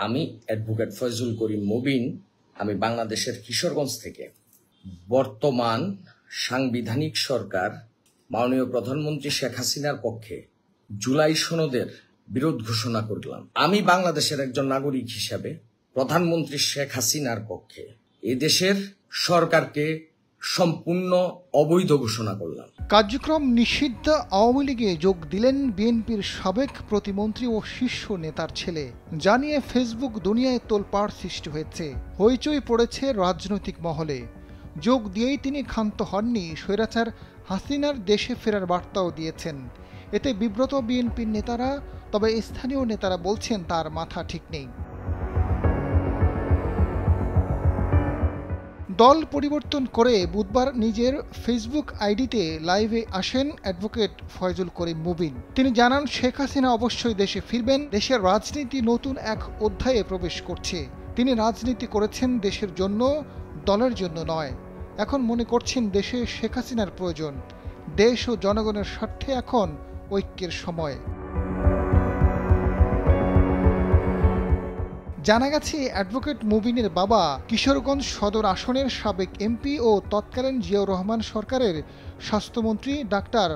আমি অ্যাডভোকেট ফয়জুল করিম মুবিন। আমি বাংলাদেশের কিশোরগঞ্জ থেকে বর্তমান সাংবিধানিক সরকার মাননীয় প্রধানমন্ত্রী শেখ হাসিনার পক্ষে জুলাই সনদের বিরোধ ঘোষণা করলাম। আমি বাংলাদেশের একজন নাগরিক হিসাবে প্রধানমন্ত্রী শেখ হাসিনার পক্ষে এদেশের সরকারকে সম্পূর্ণ অবৈধ ঘোষণা করলাম। কার্যক্রম নিষিদ্ধ আওয়ামী লীগে যোগ দিলেন বিএনপির সাবেক প্রতিমন্ত্রী ও শীর্ষ নেতার ছেলে, জানিয়ে ফেসবুক দুনিয়ায় তোলপাড় সৃষ্টি হয়েছে, হইচই পড়েছে রাজনৈতিক মহলে। যোগ দিয়েই তিনি ক্ষান্ত হননি, স্বৈরাচার হাসিনার দেশে ফেরার বার্তাও দিয়েছেন। এতে বিব্রত বিএনপির নেতারা, তবে স্থানীয় নেতারা বলছেন তার মাথা ঠিক নেই। দল পরিবর্তন করে বুধবার নিজের ফেসবুক আইডিতে লাইভে আসেন অ্যাডভোকেট ফয়জুল করিম মুবিন। তিনি জানান, শেখ হাসিনা অবশ্যই দেশে ফিরবেন, দেশের রাজনীতি নতুন এক অধ্যায়ে প্রবেশ করছে। তিনি রাজনীতি করেছেন দেশের জন্য, দলের জন্য নয়। এখন মনে করছেন দেশে শেখ হাসিনার প্রয়োজন, দেশ ও জনগণের স্বার্থে এখন ঐক্যের সময়। জানা গেছে, অ্যাডভোকেট মুবিনের বাবা কিশোরগঞ্জ সদর আসনের সাবেক এমপি ও তৎকালীন জিয়াউর রহমান সরকারের স্বাস্থ্যমন্ত্রী ডাক্তার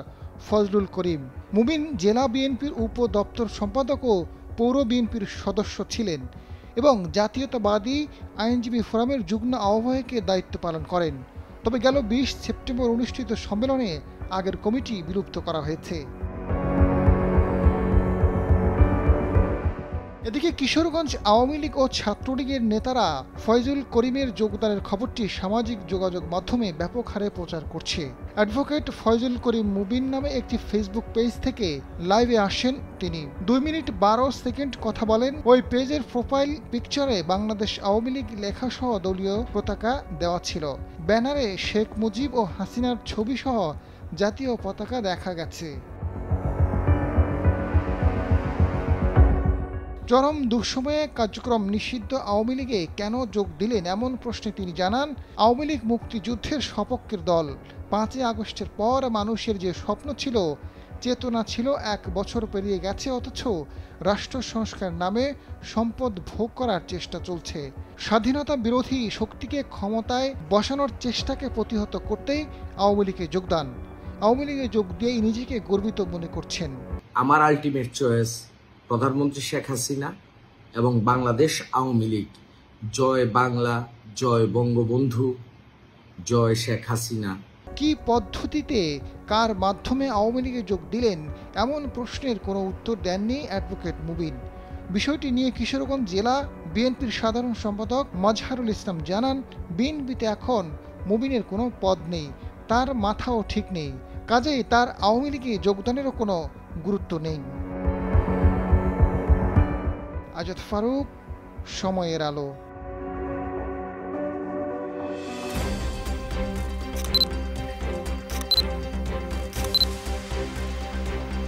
ফজলুল করিম মুবিন জেলা বিএনপির উপ দপ্তর সম্পাদক ও পৌর বিএনপির সদস্য ছিলেন এবং জাতীয়তাবাদী আইনজীবী ফোরামের যুগ্ম আহ্বায়কের দায়িত্ব পালন করেন। তবে গেল 20 সেপ্টেম্বর অনুষ্ঠিত সম্মেলনে আগের কমিটি বিলুপ্ত করা হয়েছে। এদিকে কিশোরগঞ্জ আওয়ামী লীগ ও ছাত্রলীগের নেতারা ফয়জুল করিমের যোগদানের খবরটি সামাজিক যোগাযোগ মাধ্যমে ব্যাপক হারে প্রচার করছে। অ্যাডভোকেট ফয়জুল করিম মুবিন নামে একটি ফেসবুক পেজ থেকে লাইভে আসেন তিনি। 2 মিনিট 12 সেকেন্ড কথা বলেন। ওই পেজের প্রোফাইল পিকচারে বাংলাদেশ আওয়ামী লীগ লেখাসহ দলীয় পতাকা দেওয়া ছিল। ব্যানারে শেখ মুজিব ও হাসিনার ছবি সহ জাতীয় পতাকা দেখা গেছে। চরম দুঃসময়ে কার্যক্রম নিষিদ্ধ আওয়ামী লীগে কেন যোগ দিলেন এমন প্রশ্নে তিনি জানান, আওয়ামী লীগ মুক্তিযুদ্ধের সপক্ষের দল। 5ই আগস্টের পর মানুষের যে স্বপ্ন ছিল, চেতনা ছিল, 1 বছর পেরিয়ে গেছে, অথচ রাষ্ট্র সংস্কার নামে সম্পদ ভোগ করার চেষ্টা চলছে। স্বাধীনতা বিরোধী শক্তিকে ক্ষমতায় বসানোর চেষ্টাকে প্রতিহত করতেই আওয়ামী লীগে যোগদান। আওয়ামী লীগে যোগ দিয়েই নিজেকে গর্বিত মনে করছেন। আমার আলটিমেট চয়েস প্রধানমন্ত্রী শেখ হাসিনা এবং বাংলাদেশ আওয়ামী লীগ। জয় বাংলা, জয় বঙ্গবন্ধু, জয় শেখ হাসিনা। কি পদ্ধতিতে, কার মাধ্যমে আওয়ামী লীগে যোগ দিলেন এমন প্রশ্নের কোনো উত্তর দেননি অ্যাডভোকেট মুবিন। বিষয়টি নিয়ে কিশোরগঞ্জ জেলা বিএনপির সাধারণ সম্পাদক মাজহারুল ইসলাম জানান, বিএনপিতে এখন মুবিনের কোনো পদ নেই, তার মাথাও ঠিক নেই, কাজেই তার আওয়ামী লীগে যোগদানেরও কোনো গুরুত্ব নেই। আজাদ ফারুক, সময়ের আলো।